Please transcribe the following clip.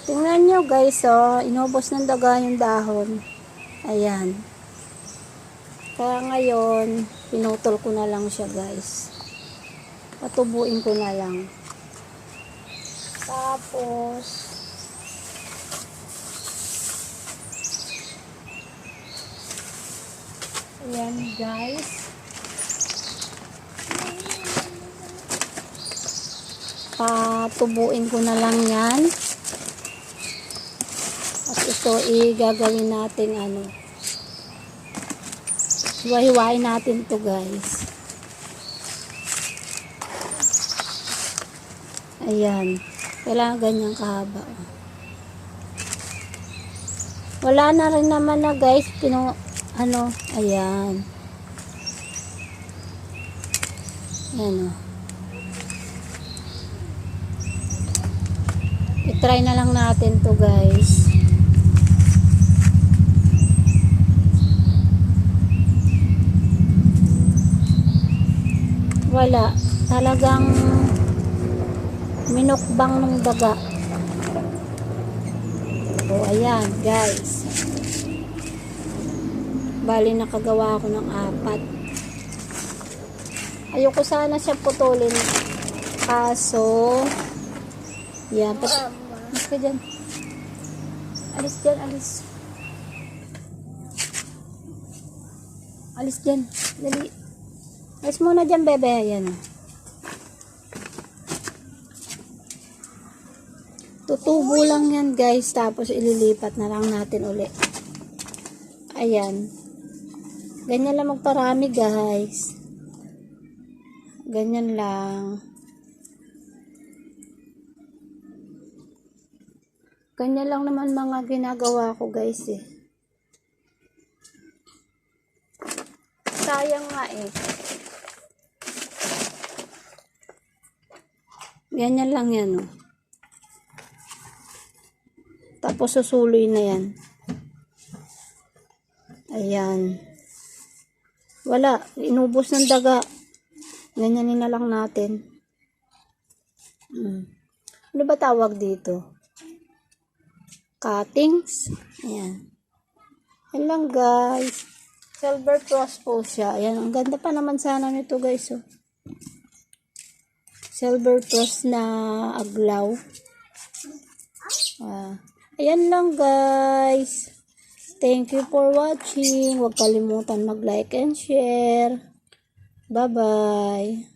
Tingnan nyo guys, oh, inubos ng daga yung dahon. Ayan. Kaya ngayon, pinutol ko na lang siya guys. Patubuin ko na lang. Tapos, ayan guys. Patubuin ko na lang yan. At ito gagawin natin hiwa-hiwain natin to guys. Ayan. Kailangan ganyan kahaba. Wala na rin naman na guys. Ayan. Ayan o. I-try na lang natin to guys. Wala. Talagang minukbang ng daga. O, ayan, guys. Bali, nakagawa ako ng 4. Ayoko sana siya putulin. Kaso, yan. Alis ka dyan. Alis dyan, alis. Alis dyan. Dali. Alis muna dyan, bebe. Ayan. Tutubo lang yan guys, tapos ililipat na lang natin uli. Ayan. Ganyan lang magparami guys. Ganyan lang. Ganyan lang naman mga ginagawa ko guys eh. Sayang nga eh. Ganyan lang yan oh. Tapos susuloy na yan. Ayan. Wala. Inubos ng daga. Ganyanin na lang natin. Ano ba tawag dito? Cuttings. Ayan. Ayan lang guys. Silver cross po siya. Ayan. Ang ganda pa naman sana nito guys. Oh. Silver cross na aglaw. Ayan lang guys. Thank you for watching. Huwag kalimutan mag-like and share. Bye-bye.